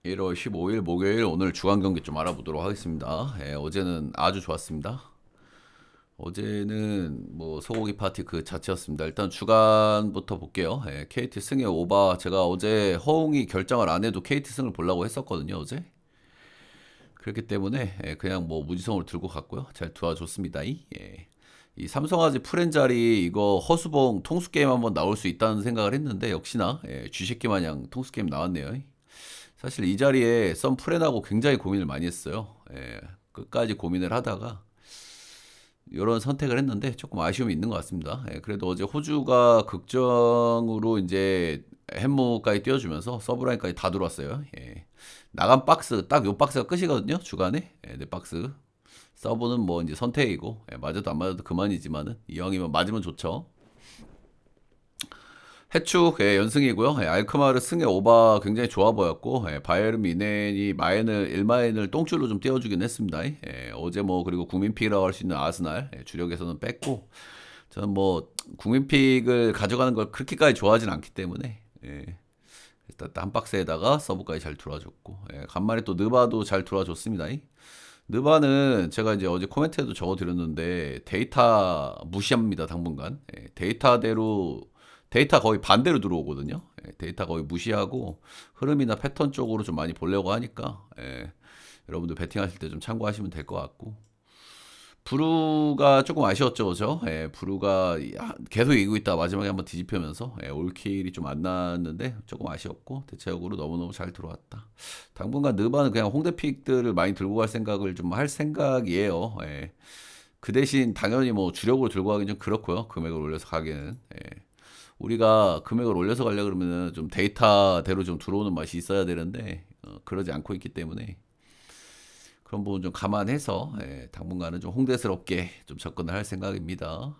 1월 15일 목요일 오늘 주간 경기 좀 알아보도록 하겠습니다. 어제는 아주 좋았습니다. 어제는 뭐 소고기 파티 그 자체였습니다. 일단 주간부터 볼게요. KT 승의 오바 제가 어제 허웅이 결정을 안 해도 KT 승을 보려고 했었거든요. 어제. 그렇기 때문에 그냥 뭐 무지성으로 들고 갔고요. 잘 도와줬습니다. 이 삼성화재 프렌자리 이거 허수봉 통수 게임 한번 나올 수 있다는 생각을 했는데 역시나 쥐새끼 마냥 통수 게임 나왔네요. 사실 이 자리에 썬 프렌하고 굉장히 고민을 많이 했어요. 끝까지 고민을 하다가 이런 선택을 했는데 조금 아쉬움이 있는 것 같습니다. 그래도 어제 호주가 극정으로 이제 햄무까지 띄워주면서 서브라인까지 다 들어왔어요. 나간 박스 딱 요 박스가 끝이거든요. 주간에 네 박스. 서브는 뭐 이제 선택이고 맞아도 안 맞아도 그만이지만은 이왕이면 맞으면 좋죠. 해축 연승이고요. 알크마르 승의 오바 굉장히 좋아 보였고 바이에른 미넨이 마인을 1마인을 똥줄로 좀 띄워주긴 했습니다. 어제 뭐 그리고 국민픽이라고 할 수 있는 아스날 주력에서는 뺐고 저는 뭐 국민픽을 가져가는 걸 그렇게까지 좋아하진 않기 때문에 일단 한 박스에다가 서브까지 잘 들어와줬고 간만에 또 느바도 잘 들어와줬습니다. 느바는 제가 이제 어제 코멘트에도 적어드렸는데 데이터 무시합니다 당분간. 데이터 거의 반대로 들어오거든요. 데이터 거의 무시하고 흐름이나 패턴 쪽으로 좀 많이 보려고 하니까 여러분들 베팅하실 때 좀 참고하시면 될 것 같고 브루가 조금 아쉬웠죠, 그죠? 브루가 계속 이기고 있다 마지막에 한번 뒤집히면서 올킬이 좀 안 났는데 조금 아쉬웠고 대체적으로 너무너무 잘 들어왔다. 당분간 느바는 그냥 홍대 픽들을 많이 들고 갈 생각을 좀 할 생각이에요. 그 대신 당연히 뭐 주력으로 들고 가긴 좀 그렇고요. 금액을 올려서 가기에는. 우리가 금액을 올려서 가려 그러면은 좀 데이터대로 좀 들어오는 맛이 있어야 되는데 그러지 않고 있기 때문에 그런 부분 좀 감안해서 당분간은 좀 홍대스럽게 좀 접근을 할 생각입니다.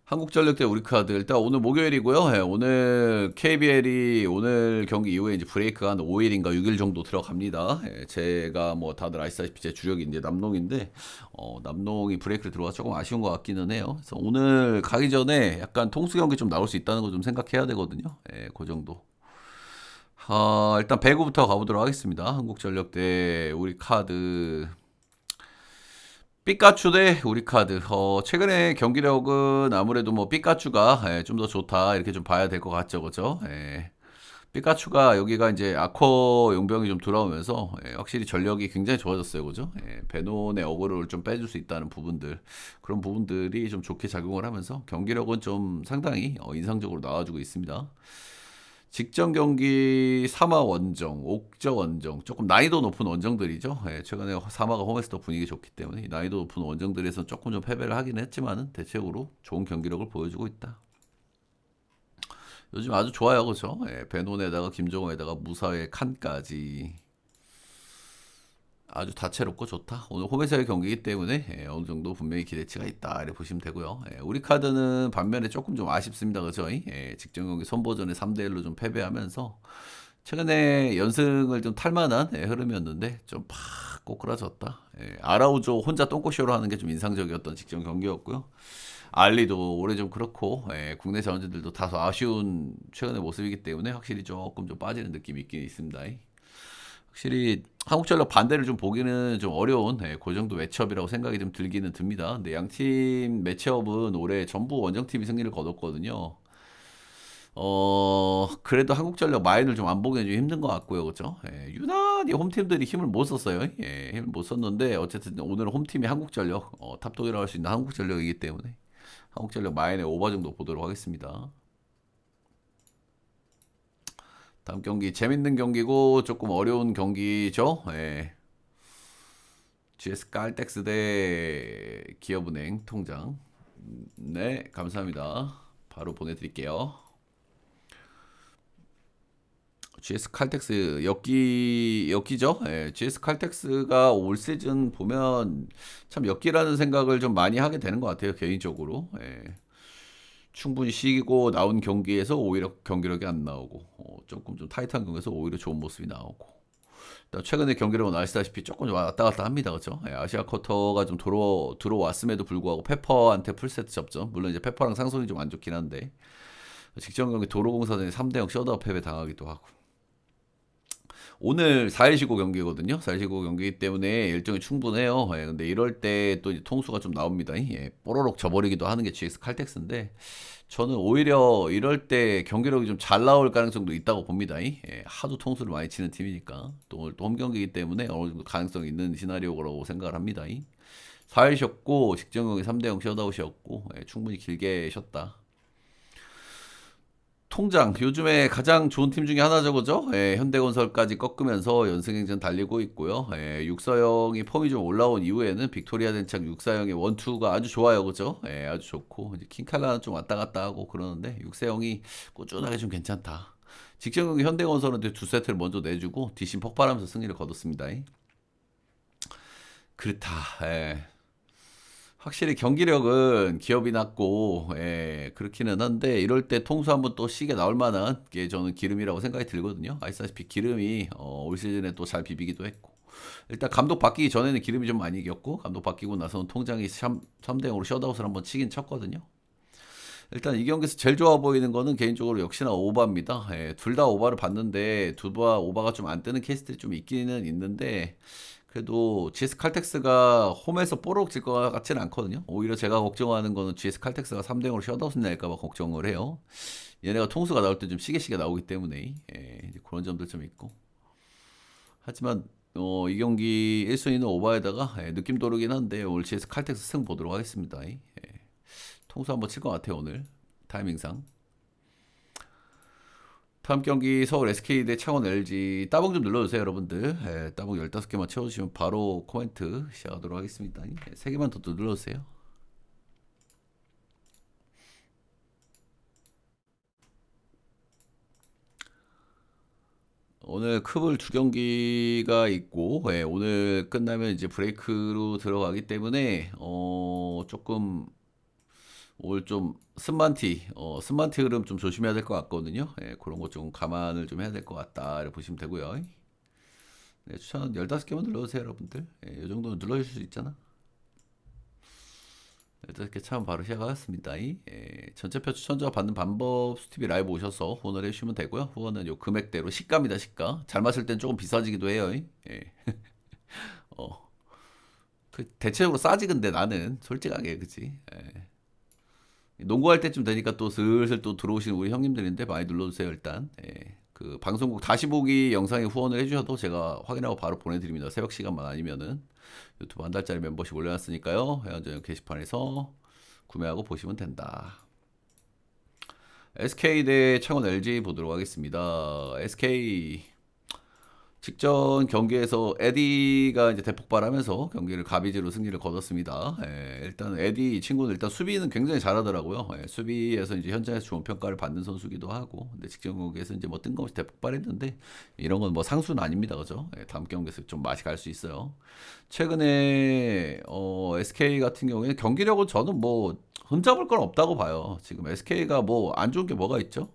한국전력 대 우리카드 일단 오늘 목요일이고요. 오늘 KBL이 오늘 경기 이후에 이제 브레이크가 한 5일인가 6일 정도 들어갑니다. 제가 뭐 다들 아시다시피 제 주력이 이제 남농인데 남농이 브레이크를 들어가 조금 아쉬운 것 같기는 해요. 그래서 오늘 가기 전에 약간 통수 경기 좀 나올 수 있다는 거 좀 생각해야 되거든요. 그 정도. 일단 배구부터 가보도록 하겠습니다. 한국전력 대 우리카드. 삐까추 대 우리카드. 최근에 경기력은 아무래도 뭐 삐까추가 좀 더 좋다 이렇게 좀 봐야 될 것 같죠, 그죠? 삐까추가 여기가 이제 아커 용병이 좀 들어오면서 확실히 전력이 굉장히 좋아졌어요, 그죠? 베논의 어그로를 좀 빼줄 수 있다는 부분들 그런 부분들이 좀 좋게 작용을 하면서 경기력은 좀 상당히 인상적으로 나와주고 있습니다. 직전 경기 사마 원정, 옥저 원정, 조금 난이도 높은 원정들이죠. 최근에 사마가 홈에서도 분위기 좋기 때문에 난이도 높은 원정들에서 조금 좀 패배를 하긴 했지만은 대체적으로 좋은 경기력을 보여주고 있다. 요즘 아주 좋아요, 그렇죠? 베논에다가 김정호에다가 무사의 칸까지 아주 다채롭고 좋다. 오늘 홈에서의 경기이기 때문에 어느 정도 분명히 기대치가 있다 이렇게 보시면 되고요. 우리 카드는 반면에 조금 좀 아쉽습니다. 그죠? 직전 경기 선보전에 3대1로 좀 패배하면서 최근에 연승을 좀 탈만한 흐름이었는데 좀 팍 꼬꾸라졌다. 아라우조 혼자 똥꼬쇼로 하는 게 좀 인상적이었던 직전 경기였고요. 알리도 올해 좀 그렇고 국내 자원진들도 다소 아쉬운 최근의 모습이기 때문에 확실히 조금 좀 빠지는 느낌이 있긴 있습니다. 확실히 한국전력 반대를 좀 보기는 좀 어려운 그 정도 매치업이라고 생각이 좀 들기는 듭니다. 근데 양팀 매치업은 올해 전부 원정팀이 승리를 거뒀거든요. 그래도 한국전력 마인을 좀 안 보기는 좀 힘든 것 같고요. 그죠? 유난히 홈팀들이 힘을 못 썼어요. 힘을 못 썼는데 어쨌든 오늘은 홈팀이 한국전력 탑독이라고 할 수 있는 한국전력이기 때문에 한국전력 마인의 오버 정도 보도록 하겠습니다. 다음 경기 재밌는 경기고 조금 어려운 경기죠. GS 칼텍스 대 기업은행 통장. 네, 감사합니다. 바로 보내드릴게요. GS 칼텍스 엽기죠? GS 칼텍스가 올 시즌 보면 참 엽기라는 생각을 좀 많이 하게 되는 것 같아요, 개인적으로. 충분히 쉬고 나온 경기에서 오히려 경기력이 안 나오고 조금 좀 타이트한 경기에서 오히려 좋은 모습이 나오고 최근에 경기력은 아시다시피 조금 좀 왔다 갔다 합니다. 그렇죠? 아시아 쿼터가 좀 들어왔음에도 불구하고 페퍼한테 풀세트 접점 물론 이제 페퍼랑 상성이 좀 안 좋긴 한데 직전 경기 도로공사전에 3대0 셧아웃 패배 당하기도 하고 오늘 4일 쉬고 경기거든요. 4일 쉬고 경기이기 때문에 일정이 충분해요. 예, 근데 이럴 때 또 통수가 좀 나옵니다. 예, 뽀로록 져버리기도 하는 게 GX 칼텍스인데 저는 오히려 이럴 때 경기력이 좀 잘 나올 가능성도 있다고 봅니다. 예, 하도 통수를 많이 치는 팀이니까 또 오늘 또 홈경기이기 때문에 어느 정도 가능성이 있는 시나리오라고 생각을 합니다. 4일 쉬었고 직전 경기 3대0 셧아웃이었고 충분히 길게 쉬었다. 통장 요즘에 가장 좋은 팀 중에 하나죠, 그죠? 현대건설까지 꺾으면서 연승행전 달리고 있고요. 육사형이 폼이 좀 올라온 이후에는 빅토리아 덴착 육사형의 원투가 아주 좋아요, 그죠? 아주 좋고 이제 킹칼라는 좀 왔다 갔다 하고 그러는데 육사형이 꾸준하게 좀 괜찮다. 직전 경기 현대건설은 두 세트를 먼저 내주고 뒷심 폭발하면서 승리를 거뒀습니다. 그렇다. 확실히 경기력은 기업이 낮고, 그렇기는 한데, 이럴 때 통수 한번 또 시계 나올 만한 게 저는 기름이라고 생각이 들거든요. 아시다시피 기름이, 올 시즌에 또 잘 비비기도 했고. 일단 감독 바뀌기 전에는 기름이 좀 많이 이겼고, 감독 바뀌고 나서는 통장이 3대0으로 셧아웃을 한번 치긴 쳤거든요. 일단 이 경기에서 제일 좋아 보이는 거는 개인적으로 역시나 오바입니다. 둘 다 오바를 봤는데, 두바 오바가 좀 안 뜨는 케이스들이 좀 있기는 있는데, 그래도 GS 칼텍스가 홈에서 뽀록 질 것 같지는 않거든요. 오히려 제가 걱정하는 거는 GS 칼텍스가 3대0으로 셧아웃 낼까봐 걱정을 해요. 얘네가 통수가 나올 때 좀 시계시계 나오기 때문에 이제 그런 점들 좀 있고. 하지만 이 경기 1순위는 오바에다가 느낌 도르긴 한데 오늘 GS 칼텍스 승 보도록 하겠습니다. 통수 한번 칠 것 같아요 오늘 타이밍상. 다음 경기 서울 SK 대 창원 LG 따봉 좀 눌러주세요 여러분들. 따봉 15개만 채워주시면 바로 코멘트 시작하도록 하겠습니다. 3개만 더 눌러주세요. 오늘 크블 2경기가 있고 오늘 끝나면 이제 브레이크로 들어가기 때문에 조금 오늘 좀 스만티 흐름 좀 조심해야 될 것 같거든요. 그런 거 좀 감안을 좀 해야 될 것 같다. 이렇게 보시면 되고요. 추천 15개만 눌러주세요, 여러분들. 이 정도는 눌러주실 수 있잖아. 15개 참 바로 시작하겠습니다. 전체표 추천자 받는 방법 수티비 라이브 오셔서 후원을 해주시면 되고요. 후원은 요 금액대로 시가입니다, 시가. 잘 맞을 땐 조금 비싸지기도 해요. 어, 대체적으로 싸지, 근데 나는 솔직하게, 그치? 농구할 때쯤 되니까 또 슬슬 또 들어오시는 우리 형님들인데 많이 눌러주세요 일단. 그 방송국 다시 보기 영상에 후원을 해주셔도 제가 확인하고 바로 보내드립니다. 새벽 시간만 아니면은 유튜브 한 달짜리 멤버십 올려놨으니까요. 회원전 게시판에서 구매하고 보시면 된다. SK 대 창원 LG 보도록 하겠습니다. SK 직전 경기에서 에디가 이제 대폭발하면서 경기를 가비지로 승리를 거뒀습니다. 일단 에디 친구는 일단 수비는 굉장히 잘하더라고요. 수비에서 이제 현장에서 좋은 평가를 받는 선수기도 하고, 근데 직전 경기에서 이제 뭐 뜬금없이 대폭발했는데 이런 건 뭐 상수는 아닙니다, 그죠? 다음 경기에서 좀 맛이 갈 수 있어요. 최근에 SK 같은 경우에 경기력은 저는 뭐 흠잡을 건 없다고 봐요. 지금 SK가 뭐 안 좋은 게 뭐가 있죠?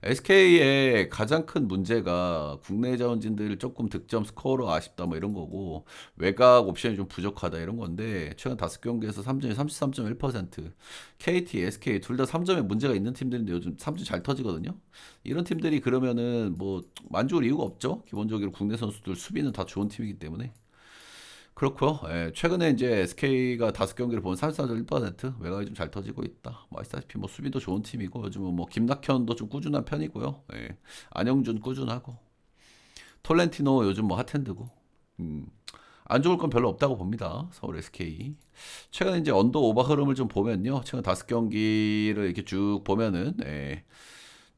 SK의 가장 큰 문제가 국내 자원진들 조금 득점 스코어로 아쉽다 뭐 이런 거고 외곽 옵션이 좀 부족하다 이런 건데 최근 5경기에서 3점이 33.1%. KT, SK 둘 다 3점에 문제가 있는 팀들인데 요즘 3점 잘 터지거든요. 이런 팀들이 그러면은 뭐 만족을 이유가 없죠. 기본적으로 국내 선수들 수비는 다 좋은 팀이기 때문에. 그렇고요. 최근에 이제 SK가 5경기를 보면 34.1% 외곽이 좀 잘 터지고 있다. 뭐 아시다시피 뭐 수비도 좋은 팀이고 요즘은 뭐 김낙현도 좀 꾸준한 편이고요. 안영준 꾸준하고 톨렌티노 요즘 뭐 핫핸드고 안 좋을 건 별로 없다고 봅니다. 서울 SK. 최근 이제 언더 오버 흐름을 좀 보면요. 최근 5경기를 이렇게 쭉 보면은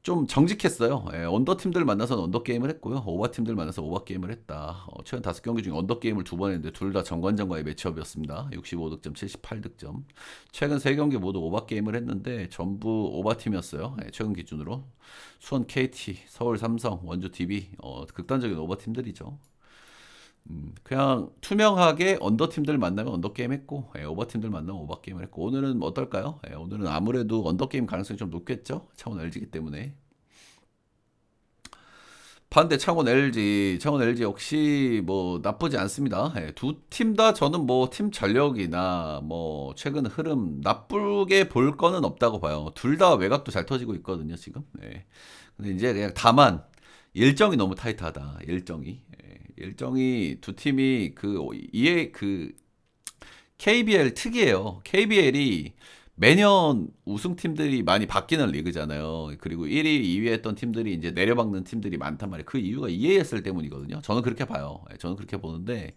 좀 정직했어요. 언더 팀들 만나서는 언더 게임을 했고요. 오바 팀들 만나서 오바 게임을 했다. 최근 5경기 중에 언더 게임을 2번 했는데 둘 다 정관장과의 매치업이었습니다. 65득점, 78득점. 최근 3경기 모두 오바 게임을 했는데 전부 오바 팀이었어요. 최근 기준으로. 수원 KT, 서울 삼성, 원주 DB 극단적인 오바 팀들이죠. 그냥 투명하게 언더 팀들 만나면 언더 게임 했고 오버 팀들 만나면 오버 게임을 했고 오늘은 어떨까요? 오늘은 아무래도 언더 게임 가능성이 좀 높겠죠? 창원 LG이기 때문에. 반대 창원 LG 역시 뭐 나쁘지 않습니다. 두 팀 다 저는 뭐 팀 전력이나 뭐 최근 흐름 나쁘게 볼 거는 없다고 봐요. 둘 다 외곽도 잘 터지고 있거든요 지금. 근데 이제 그냥 다만 일정이 너무 타이트하다. 일정이. 일정이 두 팀이 이해 KBL 특이해요. KBL이 매년 우승팀들이 많이 바뀌는 리그잖아요. 그리고 1위, 2위 했던 팀들이 이제 내려박는 팀들이 많단 말이에요. 그 이유가 EASL 때문이거든요. 저는 그렇게 봐요. 저는 그렇게 보는데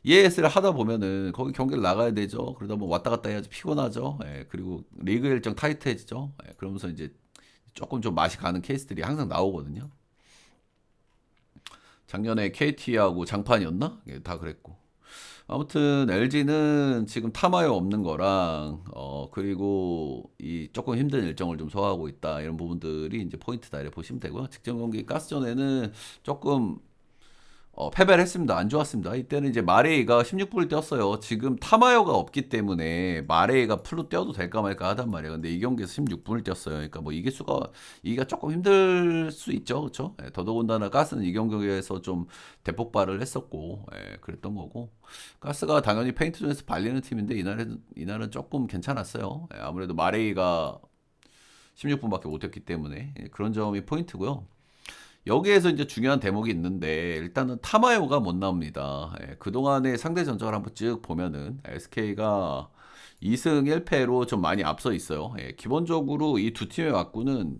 EAS를 하다 보면은 거기 경기를 나가야 되죠. 그러다 보면 왔다 갔다 해야지 피곤하죠. 그리고 리그 일정 타이트해지죠. 그러면서 이제 조금 좀 맛이 가는 케이스들이 항상 나오거든요. 작년에 KT하고 장판이었나? 다 그랬고. 아무튼 LG는 지금 타마요 없는 거랑 그리고 이 조금 힘든 일정을 좀 소화하고 있다 이런 부분들이 이제 포인트다 이렇게 보시면 되고요. 직전 경기 가스전에는 조금 패배를 했습니다. 안 좋았습니다. 이때는 이제 마레이가 16분을 뛰었어요. 지금 타마요가 없기 때문에 마레이가 풀로 뛰어도 될까 말까 하단 말이에요. 근데 이 경기에서 16분을 뛰었어요. 그러니까 뭐 이기가 조금 힘들 수 있죠. 그렇죠? 더더군다나 가스는 이 경기에서 좀 대폭발을 했었고 그랬던 거고 가스가 당연히 페인트존에서 발리는 팀인데 이날은 조금 괜찮았어요. 아무래도 마레이가 16분밖에 못 뛰었기 때문에 그런 점이 포인트고요. 여기에서 이제 중요한 대목이 있는데 일단은 타마요가 못 나옵니다. 그동안의 상대 전적을 한번 쭉 보면은 SK가 2승 1패로 좀 많이 앞서 있어요. 기본적으로 이 두 팀의 맞구는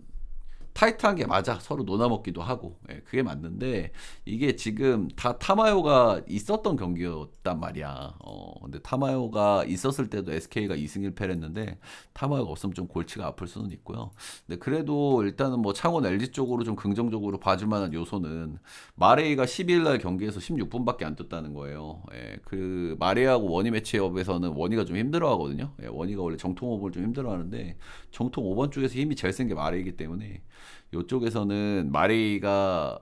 타이트한 게 맞아. 서로 논아먹기도 하고. 그게 맞는데, 이게 지금 다 타마요가 있었던 경기였단 말이야. 근데 타마요가 있었을 때도 SK가 2승 1패를 했는데, 타마요가 없으면 좀 골치가 아플 수는 있고요. 근데 그래도 일단은 뭐 창원 LG 쪽으로 좀 긍정적으로 봐줄 만한 요소는, 마레이가 12일 날 경기에서 16분밖에 안 떴다는 거예요. 그, 마레이하고 원희 매치업에서는 원희가 좀 힘들어 하거든요. 원희가 원래 정통 호흡을 좀 힘들어 하는데, 정통 5번 쪽에서 힘이 제일 센 게 마레이기 때문에, 이쪽에서는 마레이가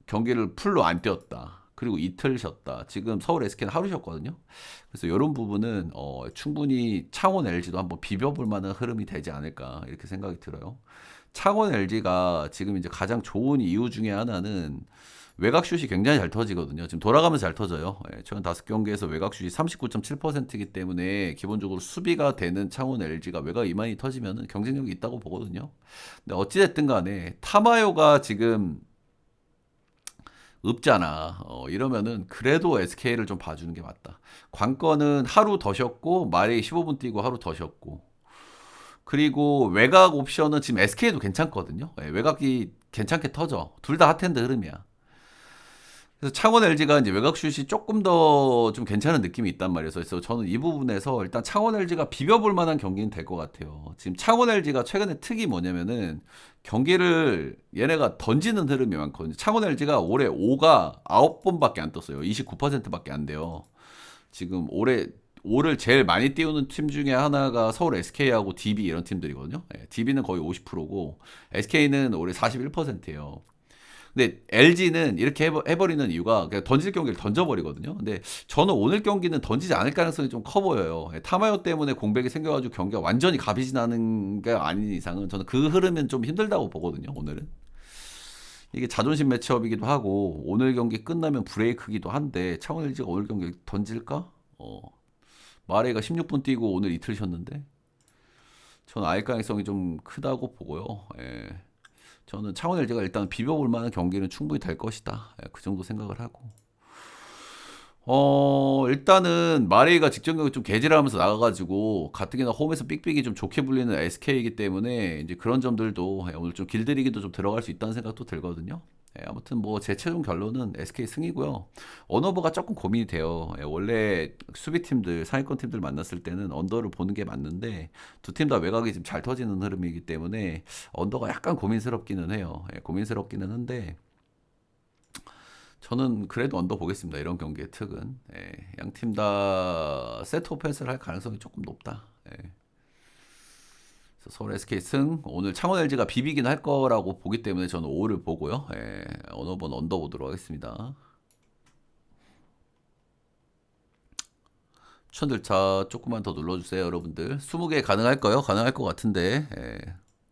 경기를 풀로 안 뛰었다. 그리고 이틀 쉬었다. 지금 서울 SK는 하루 쉬었거든요. 그래서 이런 부분은 충분히 창원 LG도 한번 비벼볼 만한 흐름이 되지 않을까 이렇게 생각이 들어요. 창원 LG가 지금 이제 가장 좋은 이유 중에 하나는 외곽 슛이 굉장히 잘 터지거든요. 지금 돌아가면서 잘 터져요. 최근 5경기에서 외곽 슛이 39.7%이기 때문에 기본적으로 수비가 되는 창원 LG가 외곽 이만이 터지면 경쟁력이 있다고 보거든요. 근데 어찌됐든 간에 타마요가 지금 없잖아. 이러면은 그래도 SK를 좀 봐주는 게 맞다. 관건은 하루 더 쉬었고 말이 15분 뛰고 하루 더 쉬었고 그리고 외곽 옵션은 지금 SK도 괜찮거든요. 외곽이 괜찮게 터져. 둘 다 핫핸드 흐름이야. 그래서 창원 LG가 이제 외곽 슛이 조금 더 좀 괜찮은 느낌이 있단 말이에요. 그래서 저는 이 부분에서 일단 창원 LG가 비벼볼 만한 경기는 될 것 같아요. 지금 창원 LG가 최근에 특이 뭐냐면은 경기를 얘네가 던지는 흐름이 많거든요. 창원 LG가 올해 5가 9번밖에 안 떴어요. 29%밖에 안 돼요. 지금 올해 5를 제일 많이 띄우는 팀 중에 하나가 서울 SK하고 DB 이런 팀들이거든요. DB는 거의 50%고 SK는 올해 41%예요. 근데 LG는 이렇게 해버리는 이유가 그냥 던질 경기를 던져버리거든요. 근데 저는 오늘 경기는 던지지 않을 가능성이 좀 커 보여요. 타마요 때문에 공백이 생겨가지고 경기가 완전히 갑이 나는 게 아닌 이상은 저는 그 흐름은 좀 힘들다고 보거든요. 오늘은. 이게 자존심 매치업이기도 하고 오늘 경기 끝나면 브레이크기도 한데 창원 LG가 오늘 경기 던질까? 마레이가 16분 뛰고 오늘 이틀 쉬었는데 저는 아예 가능성이 좀 크다고 보고요. 저는 창원 LG가 일단 비벼볼 만한 경기는 충분히 될 것이다. 그 정도 생각을 하고. 일단은 마레이가 직전 경기 좀 개질하면서 나가가지고 가뜩이나 홈에서 삑삑이 좀 좋게 불리는 SK이기 때문에 이제 그런 점들도 오늘 좀 길들이기도 좀 들어갈 수 있다는 생각도 들거든요. 아무튼 뭐 제 최종 결론은 SK 승이고요. 언어버가 조금 고민이 돼요. 원래 수비팀들, 상위권 팀들 만났을 때는 언더를 보는 게 맞는데 두 팀 다 외곽이 지금 잘 터지는 흐름이기 때문에 언더가 약간 고민스럽기는 해요. 고민스럽기는 한데 저는 그래도 언더 보겠습니다. 이런 경기의 특은. 양 팀 다 세트 오펜스를 할 가능성이 조금 높다. 그래서 서울 SK 승. 오늘 창원 LG가 비비긴 할 거라고 보기 때문에 저는 5를 보고요. 어느 번 언더 보도록 하겠습니다. 추천들차 조금만 더 눌러주세요, 여러분들. 20개 가능할까요? 가능할 것 같은데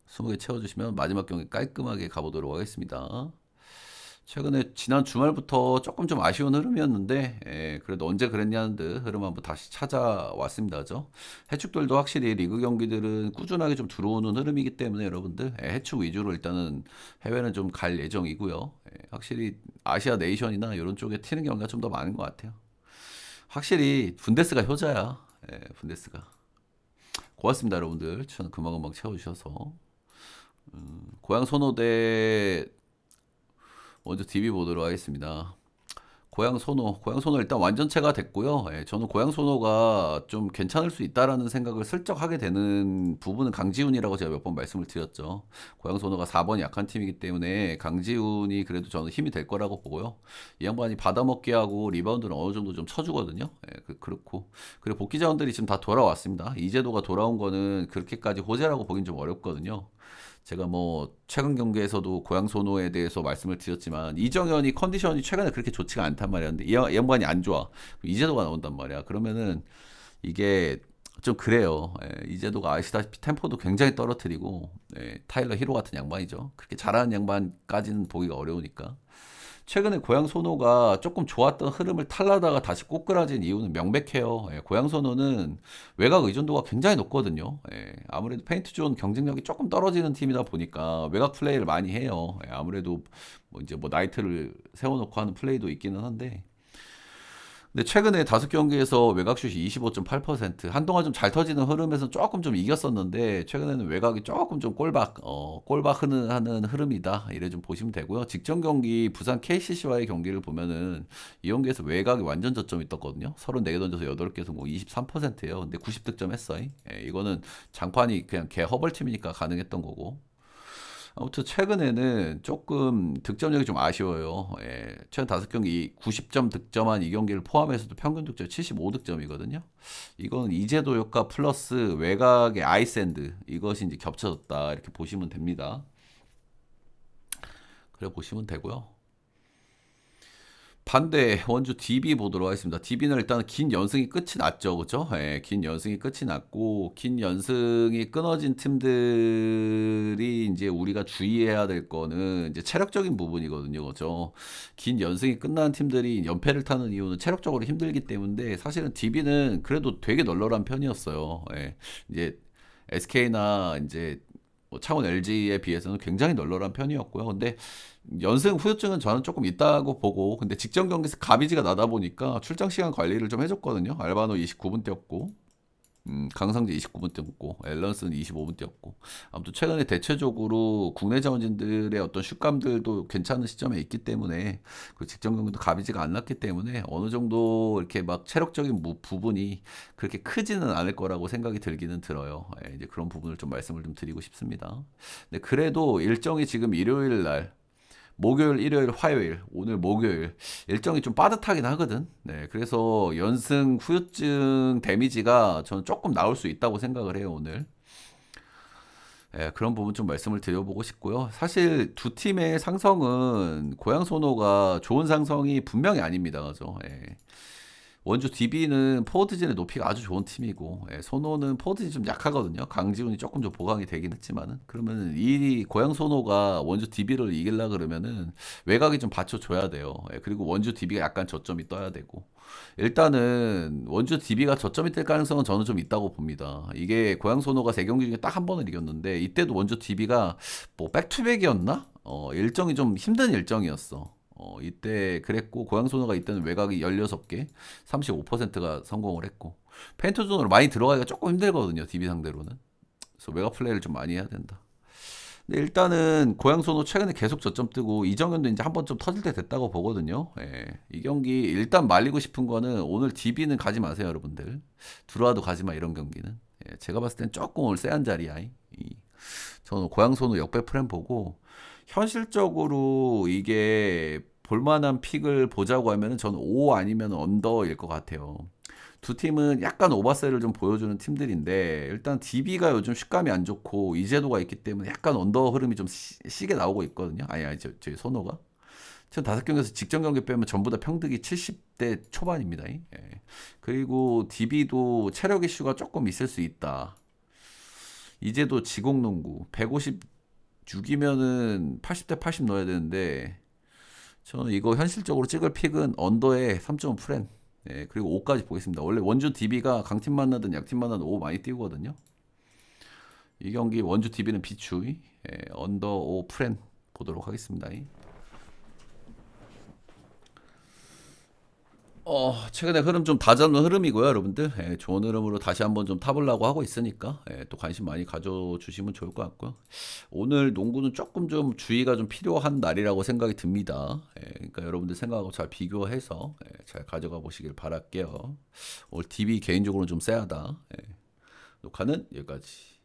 20개 채워주시면 마지막 경기 깔끔하게 가보도록 하겠습니다. 최근에 지난 주말부터 조금 좀 아쉬운 흐름이었는데 그래도 언제 그랬냐는 듯 흐름 한번 다시 찾아왔습니다. 죠 해축들도 확실히 리그 경기들은 꾸준하게 좀 들어오는 흐름이기 때문에 여러분들 해축 위주로 일단은 해외는 좀 갈 예정이고요. 확실히 아시아 네이션이나 이런 쪽에 튀는 경우가 좀 더 많은 것 같아요. 확실히 분데스가 효자야. 분데스가. 고맙습니다, 여러분들. 추천 금방금방 채워주셔서. 고향 선호대 먼저 DB 보도록 하겠습니다. 고향 소노 일단 완전체가 됐고요. 저는 고향 소노가 좀 괜찮을 수 있다라는 생각을 슬쩍 하게 되는 부분은 강지훈이라고 제가 몇 번 말씀을 드렸죠. 고향 소노가 4번이 약한 팀이기 때문에 강지훈이 그래도 저는 힘이 될 거라고 보고요. 이 양반이 받아먹기 하고 리바운드는 어느 정도 좀 쳐주거든요. 그렇고 그리고 복귀 자원들이 지금 다 돌아왔습니다. 이재도가 돌아온 거는 그렇게까지 호재라고 보긴 좀 어렵거든요. 제가 뭐 최근 경기에서도 고양 소노에 대해서 말씀을 드렸지만 이정현이 컨디션이 최근에 그렇게 좋지가 않단 말이야. 근데 이 양반이 안 좋아. 이재도가 나온단 말이야. 그러면은 이게 좀 그래요. 이재도가 아시다시피 템포도 굉장히 떨어뜨리고 타일러 히로 같은 양반이죠. 그렇게 잘하는 양반까지는 보기가 어려우니까. 최근에 고양 소노가 조금 좋았던 흐름을 탈라다가 다시 꼬꾸라진 이유는 명백해요. 고양 소노는 외곽 의존도가 굉장히 높거든요. 아무래도 페인트 존 경쟁력이 조금 떨어지는 팀이다 보니까 외곽 플레이를 많이 해요. 아무래도 뭐 이제 뭐 나이트를 세워놓고 하는 플레이도 있기는 한데 근데 최근에 5경기에서 외곽슛이 25.8%, 한동안 좀 잘 터지는 흐름에서 조금 좀 이겼었는데 최근에는 외곽이 조금 좀 꼴박 하는 흐름이다 이래 좀 보시면 되고요. 직전 경기 부산 KCC와의 경기를 보면은 이 경기에서 외곽이 완전 저점이 떴거든요. 34개 던져서 8개 성공 23%예요. 근데 90득점 했어요. 이거는 장판이 그냥 개 허벌팀이니까 가능했던 거고. 아무튼 최근에는 조금 득점력이 좀 아쉬워요. 최근 5경기 90점 득점한 이 경기를 포함해서도 평균 득점 75득점이거든요. 이건 이재도 효과 플러스 외곽의 아이샌드 이것이 이제 겹쳐졌다 이렇게 보시면 됩니다. 그래 보시면 되고요. 반대 원주 DB 보도록 하겠습니다. DB는 일단 긴 연승이 끝이 났죠, 그렇죠? 긴 연승이 끝이 났고 긴 연승이 끊어진 팀들이 이제 우리가 주의해야 될 거는 이제 체력적인 부분이거든요, 그렇죠? 긴 연승이 끝난 팀들이 연패를 타는 이유는 체력적으로 힘들기 때문에 사실은 DB는 그래도 되게 널널한 편이었어요. 이제 SK나 이제 뭐 창원 LG에 비해서는 굉장히 널널한 편이었고요. 근데 연승 후유증은 저는 조금 있다고 보고 근데 직전 경기에서 가비지가 나다 보니까 출장 시간 관리를 좀 해줬거든요. 알바노 29분 뛰었고 강상재 29분 뛰었고 앨런스는 25분 뛰었고 아무튼 최근에 대체적으로 국내 자원진들의 어떤 슛감들도 괜찮은 시점에 있기 때문에 그 직전 경기도 가비지가 안 났기 때문에 어느 정도 이렇게 막 체력적인 부분이 그렇게 크지는 않을 거라고 생각이 들기는 들어요. 이제 그런 부분을 좀 말씀을 좀 드리고 싶습니다. 근데 그래도 일정이 지금 일요일 날 목요일, 일요일, 화요일, 오늘 목요일 일정이 좀 빠듯하긴 하거든. 그래서 연승 후유증 데미지가 저는 조금 나올 수 있다고 생각을 해요, 오늘. 그런 부분 좀 말씀을 드려보고 싶고요. 사실 두 팀의 상성은 고양 소노가 좋은 상성이 분명히 아닙니다. 그죠? 원주 DB는 포워드진의 높이가 아주 좋은 팀이고 소노는 포워드진이 좀 약하거든요. 강지훈이 조금 좀 보강이 되긴 했지만은 그러면은 이 고양 소노가 원주 DB를 이길라 그러면은 외곽이 좀 받쳐줘야 돼요. 그리고 원주 DB가 약간 저점이 떠야 되고 일단은 원주 DB가 저점이 될 가능성은 저는 좀 있다고 봅니다. 이게 고양 소노가 3경기 중에 딱 한 번을 이겼는데 이때도 원주 DB가 뭐 백투백이었나? 일정이 좀 힘든 일정이었어. 이때 그랬고 고양소노가 이때는 외곽이 16개 35%가 성공을 했고 페인트 존으로 많이 들어가기가 조금 힘들거든요 DB 상대로는. 그래서 외곽 플레이를 좀 많이 해야 된다. 근데 일단은 고양소노 최근에 계속 저점 뜨고 이정현도 이제 한번 좀 터질 때 됐다고 보거든요. 이 경기 일단 말리고 싶은 거는 오늘 DB는 가지 마세요 여러분들. 들어와도 가지 마 이런 경기는. 제가 봤을 땐 조금 오늘 쎄한 자리야. 저는 고양소노 역배 프레임 보고 현실적으로 이게 볼만한 픽을 보자고 하면은 저는 5 아니면 언더일 것 같아요. 두 팀은 약간 오버셀을 좀 보여주는 팀들인데 일단 DB가 요즘 슛감이 안 좋고 이재도가 있기 때문에 약간 언더 흐름이 좀 시게 나오고 있거든요. 아니 저 선호가 지금 5경기에서 직전 경기 빼면 전부 다 평득이 70대 초반입니다. 그리고 DB도 체력 이슈가 조금 있을 수 있다. 이제도 지공농구 156이면은 80대 80 넣어야 되는데 저는 이거 현실적으로 찍을 픽은 언더에 3.5 프렌. 예, 그리고 5까지 보겠습니다. 원래 원주 DB가 강팀 만나든 약팀 만나든 5 많이 띄우거든요. 이 경기 원주 DB는 비추. 언더 5 프렌 보도록 하겠습니다. 최근에 흐름 좀 다잡는 흐름이고요, 여러분들. 좋은 흐름으로 다시 한번 좀 타보려고 하고 있으니까 또 관심 많이 가져주시면 좋을 것 같고요. 오늘 농구는 조금 좀 주의가 좀 필요한 날이라고 생각이 듭니다. 그러니까 여러분들 생각하고 잘 비교해서 잘 가져가 보시길 바랄게요. 오늘 DB 개인적으로 좀 쎄하다. 녹화는 여기까지.